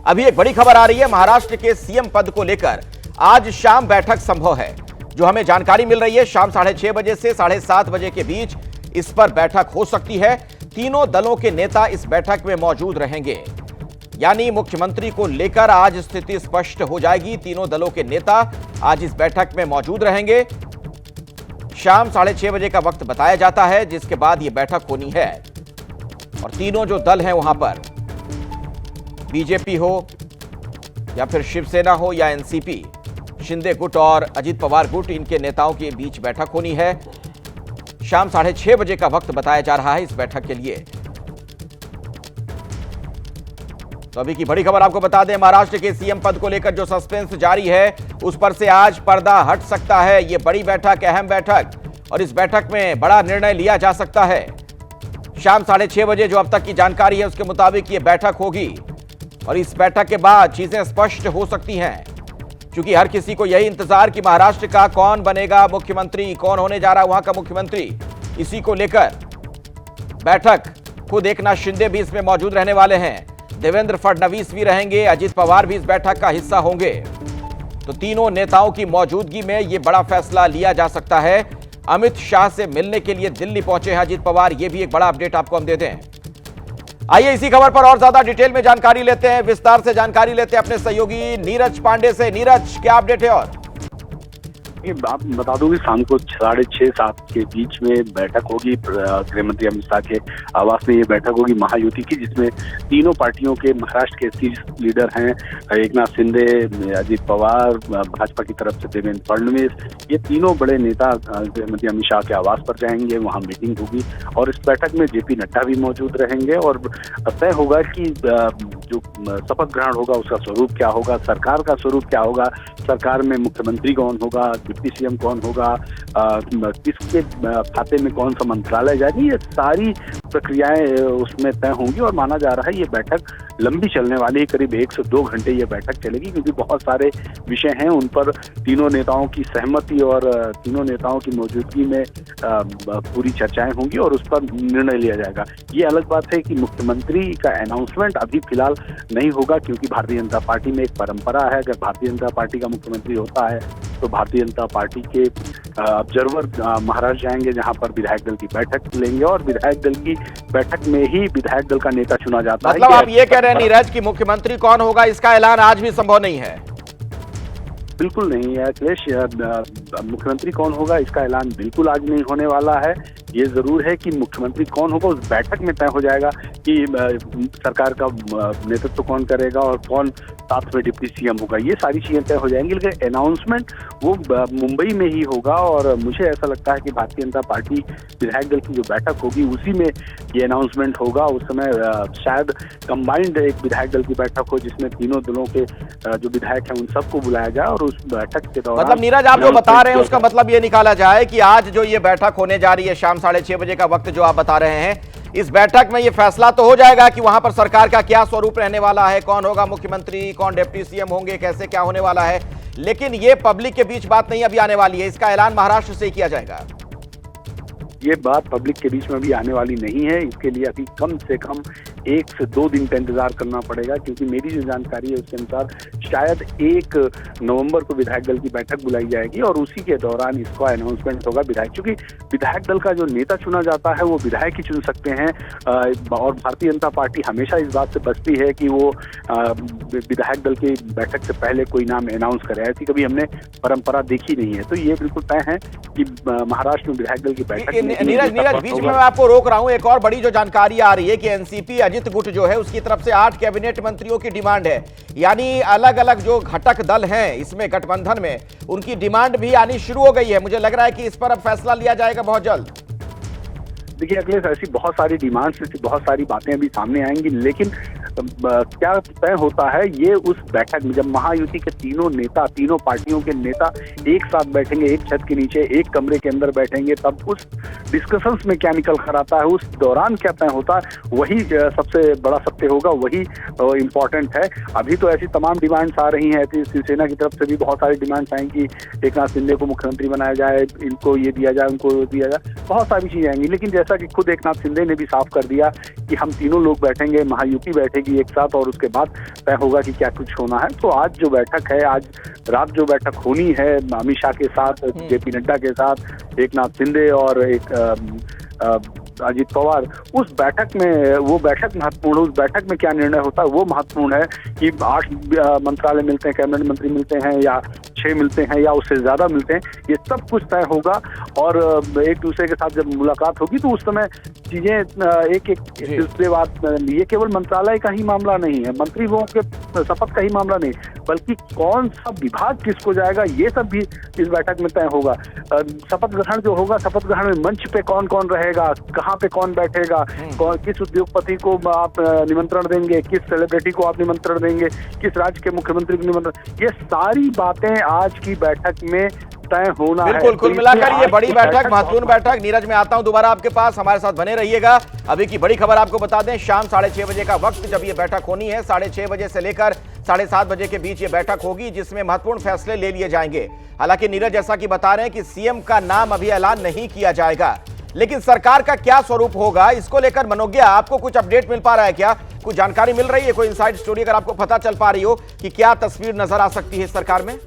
अभी एक बड़ी खबर आ रही है, महाराष्ट्र के सीएम पद को लेकर आज शाम बैठक संभव है। जो हमें जानकारी मिल रही है, शाम 6:30 बजे से 7:30 बजे के बीच इस पर बैठक हो सकती है। तीनों दलों के नेता इस बैठक में मौजूद रहेंगे, यानी मुख्यमंत्री को लेकर आज स्थिति स्पष्ट हो जाएगी। तीनों दलों के नेता आज इस बैठक में मौजूद रहेंगे। शाम 6:30 बजे का वक्त बताया जाता है, जिसके बाद यह बैठक होनी है। और तीनों जो दल हैं वहां पर, बीजेपी हो या फिर शिवसेना हो या एनसीपी, शिंदे गुट और अजित पवार गुट, इनके नेताओं के बीच बैठक होनी है। शाम 6:30 बजे का वक्त बताया जा रहा है इस बैठक के लिए। तो अभी की बड़ी खबर आपको बता दें, महाराष्ट्र के सीएम पद को लेकर जो सस्पेंस जारी है, उस पर से आज पर्दा हट सकता है। यह बड़ी बैठक, अहम बैठक, और इस बैठक में बड़ा निर्णय लिया जा सकता है। शाम 6:30 बजे जो अब तक की जानकारी है, उसके मुताबिक यह बैठक होगी और इस बैठक के बाद चीजें स्पष्ट हो सकती हैं, क्योंकि हर किसी को यही इंतजार कि महाराष्ट्र का कौन बनेगा मुख्यमंत्री, कौन होने जा रहा है वहां का मुख्यमंत्री। इसी को लेकर बैठक, खुद एकनाथ शिंदे भी इसमें मौजूद रहने वाले हैं, देवेंद्र फडणवीस भी रहेंगे, अजित पवार भी इस बैठक का हिस्सा होंगे। तो तीनों नेताओं की मौजूदगी में यह बड़ा फैसला लिया जा सकता है। अमित शाह से मिलने के लिए दिल्ली पहुंचे हैं अजित पवार, यह भी एक बड़ा अपडेट आपको हम देते हैं। आइए इसी खबर पर और ज्यादा डिटेल में जानकारी लेते हैं, विस्तार से जानकारी लेते हैं अपने सहयोगी नीरज पांडे से। नीरज, क्या अपडेट है? और ये बात बता दूं कि शाम को 6:30-7 के बीच में बैठक होगी। गृह मंत्री अमित शाह के आवास में ये बैठक होगी महायुति की, जिसमें तीनों पार्टियों के महाराष्ट्र के शीर्ष लीडर हैं, एकनाथ शिंदे, अजित पवार, भाजपा की तरफ से देवेंद्र फडणवीस, ये तीनों बड़े नेता गृह मंत्री अमित शाह के आवास पर जाएंगे। वहाँ मीटिंग होगी और इस बैठक में जेपी नड्डा भी मौजूद रहेंगे और तय होगा कि जो शपथ ग्रहण होगा उसका स्वरूप क्या होगा, सरकार का स्वरूप क्या होगा, सरकार में मुख्यमंत्री कौन होगा, डिप्टी सीएम कौन होगा, किसके खाते में कौन सा मंत्रालय जाएगी, ये सारी प्रक्रियाएं उसमें तय होंगी। और माना जा रहा है ये बैठक लंबी चलने वाली है, करीब 1 से 2 घंटे ये बैठक चलेगी, क्योंकि बहुत सारे विषय हैं उन पर तीनों नेताओं की सहमति और तीनों नेताओं की मौजूदगी में पूरी चर्चाएं होंगी और उस पर निर्णय लिया जाएगा। ये अलग बात है कि मुख्यमंत्री का अनाउंसमेंट अभी फिलहाल नहीं होगा, क्योंकि भारतीय जनता पार्टी में एक परंपरा है, अगर भारतीय जनता पार्टी का मुख्यमंत्री होता है तो भारतीय जनता पार्टी के ऑब्जर्वर महाराष्ट्र जाएंगे, जहां पर विधायक दल की बैठक लेंगे और विधायक दल की बैठक में ही विधायक दल का नेता चुना जाता है। मतलब आप ये कह रहे हैं नीरज कि मुख्यमंत्री कौन होगा इसका ऐलान आज भी संभव नहीं है? बिल्कुल नहीं है अखिलेश, मुख्यमंत्री कौन होगा इसका ऐलान बिल्कुल आज नहीं होने वाला है। ये जरूर है कि मुख्यमंत्री कौन होगा उस बैठक में तय हो जाएगा कि सरकार का नेतृत्व कौन करेगा और कौन साथ में डिप्टी सीएम होगा, ये सारी चीजें तय हो जाएंगी। लेकिन अनाउंसमेंट वो मुंबई में ही होगा और मुझे ऐसा लगता है कि भारतीय जनता पार्टी विधायक दल की जो बैठक होगी उसी में ये अनाउंसमेंट होगा। उस समय शायद कंबाइंड एक विधायक दल की बैठक हो, जिसमें तीनों दलों के जो विधायक हैं उन सबको बुलाया जाए और उस बैठक के दौरान, मतलब नीरज आप जो बता रहे हैं उसका मतलब ये निकाला जाए कि आज जो ये बैठक होने जा रही है, शाम 6:30 बजे का वक्त जो आप बता रहे हैं, इस बैठक में ये फैसला तो हो जाएगा कि वहां पर सरकार का क्या स्वरूप रहने वाला है, कौन होगा मुख्यमंत्री, कौन डिप्टी सीएम होंगे, कैसे क्या होने वाला है। लेकिन ये पब्लिक के बीच बात नहीं अभी आने वाली है, इसका ऐलान महाराष्ट्र से ही किया जाएगा। ये बात पब्लिक के बीच में भी आने वाली नहीं है। इसके लिए अभी कम से कम 1 से 2 दिन का इंतजार करना पड़ेगा, क्योंकि मेरी जो जानकारी है उसके अनुसार शायद 1 नवंबर को विधायक दल की बैठक बुलाई जाएगी और उसी के दौरान इसका अनाउंसमेंट होगा। विधायक, क्योंकि विधायक दल का जो नेता चुना जाता है वो विधायक ही चुन सकते हैं और भारतीय जनता पार्टी हमेशा इस बात से बचती है कि वो विधायक दल की बैठक से पहले कोई नाम अनाउंस करे, ऐसी कभी हमने परंपरा देखी नहीं है। तो ये बिल्कुल तय है कि महाराष्ट्र में विधायक दल की बैठक। नीरज बीच में मैं आपको रोक रहा हूं, एक और बड़ी जो जानकारी आ रही है कि एनसीपी अजित गुट जो है उसकी तरफ से 8 कैबिनेट मंत्रियों की डिमांड है, यानी अलग अलग जो घटक दल हैं इसमें गठबंधन में, उनकी डिमांड भी आनी शुरू हो गई है। मुझे लग रहा है कि इस पर अब फैसला लिया जाएगा बहुत जल्द। देखिए अखिलेश, ऐसी बहुत सारी डिमांड्स, बहुत सारी बातें अभी सामने आएंगी, लेकिन क्या तय होता है ये उस बैठक में, जब महायुति के तीनों नेता, तीनों पार्टियों के नेता एक साथ बैठेंगे, एक छत के नीचे, एक कमरे के अंदर बैठेंगे, तब उस डिस्कशंस में क्या निकल कर आता है, उस दौरान क्या तय होता है, वही सबसे बड़ा सत्य होगा, वही इम्पोर्टेंट है। अभी तो ऐसी तमाम डिमांड्स आ रही हैं, शिवसेना की तरफ से भी बहुत सारी डिमांड्स आएंगी, एकनाथ शिंदे को मुख्यमंत्री बनाया जाए, इनको ये दिया जाए, उनको दिया जाए, बहुत सारी चीजें आएंगी। लेकिन जैसा कि खुद एकनाथ शिंदे ने भी साफ कर दिया कि हम तीनों लोग बैठेंगे, महायुति बैठेंगे, बैठेगी एक साथ और उसके बाद तय होगा कि क्या कुछ होना है। तो आज जो बैठक है, आज रात जो बैठक होनी है अमित शाह के साथ, जेपी नड्डा के साथ, एकनाथ शिंदे और एक अजीत पवार, उस बैठक में, वो बैठक महत्वपूर्ण है। उस बैठक में क्या निर्णय होता है वो महत्वपूर्ण है कि 8 मंत्रालय मिलते हैं, कैबिनेट मंत्री मिलते हैं या 6 मिलते हैं या उससे ज्यादा मिलते हैं, ये सब कुछ तय होगा। और एक दूसरे के साथ जब मुलाकात होगी तो उस समय चीजें एक एक सिलसिलेवार, ये केवल मंत्रालय का ही मामला नहीं है, मंत्री लोगों के शपथ का ही मामला नहीं, बल्कि कौन सा विभाग किसको जाएगा ये सब भी इस बैठक में तय होगा। शपथ ग्रहण जो होगा, शपथ ग्रहण में मंच पे कौन कौन रहेगा, कहाँ पे कौन बैठेगा, किस उद्योगपति को आप निमंत्रण देंगे, किस सेलिब्रिटी को आप निमंत्रण देंगे, किस राज्य के मुख्यमंत्री को निमंत्रण, ये सारी बातें आज की बैठक में तय होना है। बिल्कुल, कुल मिलाकर ये बड़ी बैठक, महत्वपूर्ण बैठक। नीरज, मैं आता हूं दोबारा आपके पास, हमारे साथ बने रहिएगा। अभी की बड़ी खबर आपको बता दें, शाम 6:30 बजे का वक्त जब ये बैठक होनी है, 6:30 बजे से लेकर 7:30 बजे के बीच ये बैठक होगी, जिसमें महत्वपूर्ण फैसले ले लिए जाएंगे। हालांकि नीरज, जैसा कि बता रहे हैं कि सीएम का नाम अभी ऐलान नहीं किया जाएगा, लेकिन सरकार का क्या स्वरूप होगा, इसको लेकर मनोज्ञा आपको कुछ अपडेट मिल पा रहा है क्या? कुछ जानकारी मिल रही है, कोई इनसाइड स्टोरी अगर आपको पता चल पा रही हो कि क्या तस्वीर नजर आ सकती है सरकार में?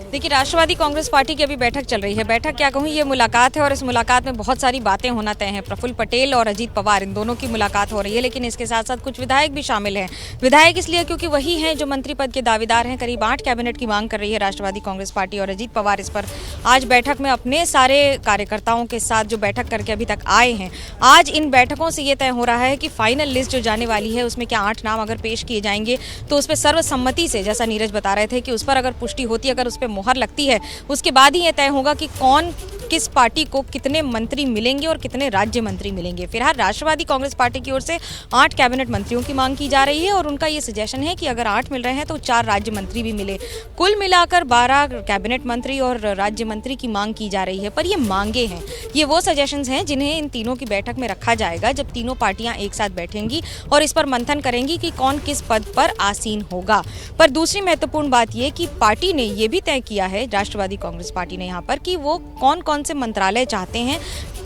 देखिए, राष्ट्रवादी कांग्रेस पार्टी की अभी बैठक चल रही है। बैठक क्या कहूँ, ये मुलाकात है और इस मुलाकात में बहुत सारी बातें होना तय हैं। प्रफुल्ल पटेल और अजीत पवार, इन दोनों की मुलाकात हो रही है, लेकिन इसके साथ साथ कुछ विधायक भी शामिल हैं। विधायक इसलिए क्योंकि वही हैं जो मंत्री पद के दावेदार हैं। करीब 8 कैबिनेट की मांग कर रही है राष्ट्रवादी कांग्रेस पार्टी और अजीत पवार इस पर आज बैठक में अपने सारे कार्यकर्ताओं के साथ जो बैठक करके अभी तक आए हैं, आज इन बैठकों से ये तय हो रहा है कि फाइनल लिस्ट जो जाने वाली है उसमें क्या 8 नाम अगर पेश किए जाएंगे तो उस पर सर्वसम्मति से, जैसा नीरज बता रहे थे कि उस पर अगर पुष्टि होती है, अगर उस पर मुहर लगती है, उसके बाद ही यह तय होगा कि कौन किस पार्टी को कितने मंत्री मिलेंगे और कितने राज्य मंत्री मिलेंगे। फिलहाल राष्ट्रवादी कांग्रेस पार्टी की ओर से 8 कैबिनेट मंत्रियों की मांग की जा रही है और उनका ये सजेशन है कि अगर 8 मिल रहे हैं तो 4 राज्य मंत्री भी मिले। कुल मिलाकर 12 कैबिनेट मंत्री और राज्य मंत्री की मांग की जा रही है। पर ये मांगे हैं, ये वो सजेशंस हैं जिन्हें इन तीनों की बैठक में रखा जाएगा, जब तीनों पार्टियां एक साथ बैठेंगी और इस पर मंथन करेंगी कि कौन किस पद पर आसीन होगा। पर दूसरी महत्वपूर्ण बात यह कि पार्टी ने यह भी तय किया है, राष्ट्रवादी कांग्रेस पार्टी ने यहाँ पर, कि वो कौन कौन से मंत्रालय चाहते हैं,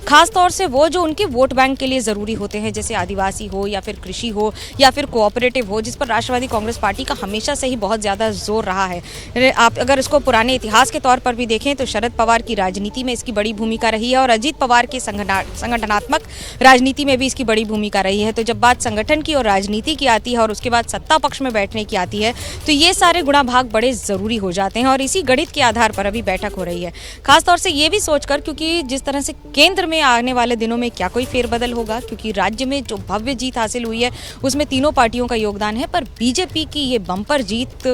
खास तौर से वो जो उनके वोट बैंक के लिए ज़रूरी होते हैं, जैसे आदिवासी हो या फिर कृषि हो या फिर कोऑपरेटिव हो, जिस पर राष्ट्रवादी कांग्रेस पार्टी का हमेशा से ही बहुत ज़्यादा जोर रहा है। आप अगर इसको पुराने इतिहास के तौर पर भी देखें तो शरद पवार की राजनीति में इसकी बड़ी भूमिका रही है और अजीत पवार की संगठनात्मक राजनीति में भी इसकी बड़ी भूमिका रही है। तो जब बात संगठन की और राजनीति की आती है और उसके बाद सत्ता पक्ष में बैठने की आती है तो ये सारे गुणा भाग बड़े ज़रूरी हो जाते हैं और इसी गणित के आधार पर अभी बैठक हो रही है। खासतौर से ये भी सोचकर, क्योंकि जिस तरह से केंद्र में आने वाले दिनों में क्या कोई फेरबदल होगा, क्योंकि राज्य में जो भव्य जीत हासिल हुई है उसमें तीनों पार्टियों का योगदान है, पर बीजेपी की ये बम्पर जीत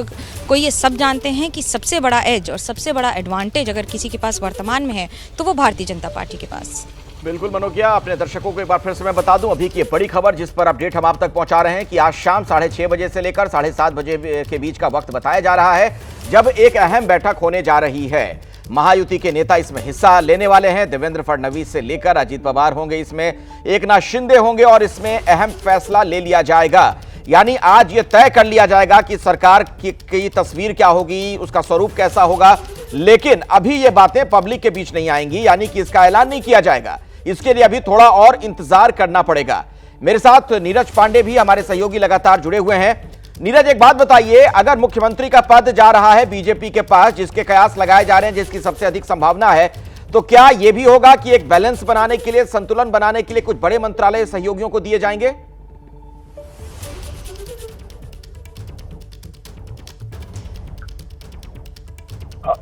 को ये सब जानते हैं कि सबसे बड़ा एज और सबसे बड़ा एडवांटेज अगर किसी के पास वर्तमान में है तो वो भारतीय जनता पार्टी के पास। बिल्कुल मनोज्ञा, अपने दर्शकों को एक बार फिर से मैं बता दूं, अभी की बड़ी खबर जिस पर अपडेट हम आप तक पहुंचा रहे हैं कि आज शाम 6:30 बजे से लेकर 7:30 बजे के बीच का वक्त बताया जा रहा है, जब एक अहम बैठक होने जा रही है। महायुति के नेता इसमें हिस्सा लेने वाले हैं। देवेंद्र फडणवीस से लेकर अजीत पवार होंगे इसमें, एकनाथ शिंदे होंगे और इसमें अहम फैसला ले लिया जाएगा। यानी आज ये तय कर लिया जाएगा कि सरकार की तस्वीर क्या होगी, उसका स्वरूप कैसा होगा। लेकिन अभी ये बातें पब्लिक के बीच नहीं आएंगी, यानी कि इसका ऐलान नहीं किया जाएगा। इसके लिए अभी थोड़ा और इंतजार करना पड़ेगा। मेरे साथ नीरज पांडे भी हमारे सहयोगी लगातार जुड़े हुए हैं। नीरज, एक बात बताइए, अगर मुख्यमंत्री का पद जा रहा है बीजेपी के पास, जिसके कयास लगाए जा रहे हैं, जिसकी सबसे अधिक संभावना है, तो क्या यह भी होगा कि एक बैलेंस बनाने के लिए, संतुलन बनाने के लिए कुछ बड़े मंत्रालय सहयोगियों को दिए जाएंगे?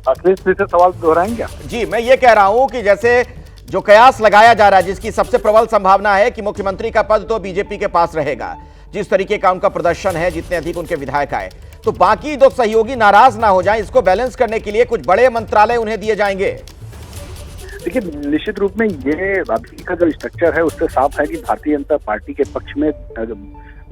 अखिलेश फिर से सवाल दोहराएंगे क्या? जी, मैं ये कह रहा हूं कि जैसे जो कयास लगाया जा रहा है, जिसकी सबसे प्रबल संभावना है कि मुख्यमंत्री का पद तो बीजेपी के पास रहेगा, जिस तरीके का उनका प्रदर्शन है, जितने अधिक उनके विधायक आए, तो बाकी दो सहयोगी नाराज ना हो जाएं, इसको बैलेंस करने के लिए कुछ बड़े मंत्रालय उन्हें दिए जाएंगे। देखिए, निश्चित रूप में ये अभी का जो स्ट्रक्चर है उससे साफ है कि भारतीय जनता पार्टी के पक्ष में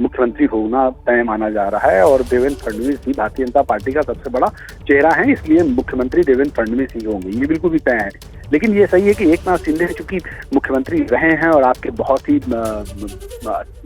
मुख्यमंत्री होना तय माना जा रहा है और देवेंद्र फडणवीस भी भारतीय जनता पार्टी का सबसे बड़ा चेहरा है, इसलिए मुख्यमंत्री देवेंद्र फडणवीस ही होंगे, ये बिल्कुल भी तय है। लेकिन ये सही है कि एकनाथ शिंदे चूंकि मुख्यमंत्री रहे हैं और आपके बहुत ही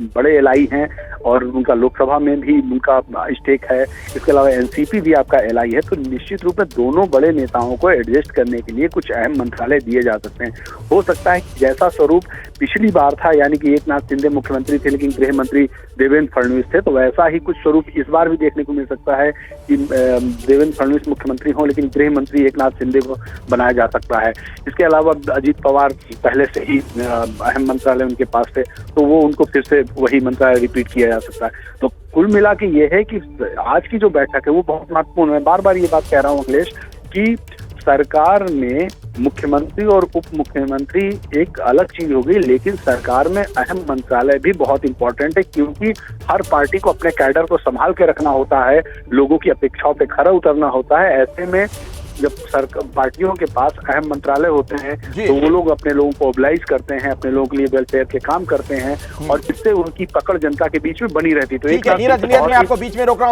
बड़े एलआई हैं और उनका लोकसभा में भी उनका स्टेक है, इसके अलावा एनसीपी भी आपका एलआई है, तो निश्चित रूप में दोनों बड़े नेताओं को एडजस्ट करने के लिए कुछ अहम मंत्रालय दिए जा सकते हैं। हो सकता है कि जैसा स्वरूप पिछली बार था, यानी कि एकनाथ शिंदे मुख्यमंत्री थे लेकिन गृह मंत्री देवेंद्र फडणवीस थे, तो वैसा ही कुछ स्वरूप इस बार भी देखने को मिल सकता है कि देवेंद्र फडणवीस मुख्यमंत्री हों लेकिन गृह मंत्री एकनाथ शिंदे को बनाया जा सकता है। इसके अलावा अजीत पवार पहले से ही अहम मंत्रालय उनके पास थे, तो वो उनको फिर से वही मंत्रालय रिपीट किया जा सकता है। तो कुल मिला के ये है कि आज की जो बैठक है वो बहुत महत्वपूर्ण है। बार बार ये बात कह रहा हूँ अखिलेश कि सरकार में मुख्यमंत्री और उप मुख्यमंत्री एक अलग चीज हो गई, लेकिन सरकार में अहम मंत्रालय भी बहुत इंपॉर्टेंट है, क्योंकि हर पार्टी को अपने कैडर को संभाल के रखना होता है, लोगों की अपेक्षाओं पे खरा उतरना होता है। ऐसे में जब पार्टियों के पास अहम मंत्रालय होते हैं तो वो लोग अपने लोगों को मोबिलाइज करते हैं, अपने लोगों के लिए वेलफेयर के काम करते हैं और जिससे उनकी पकड़ जनता के बीच में बनी रहती। तो नीरज, मैं आपको बीच में रोक रहा हूँ।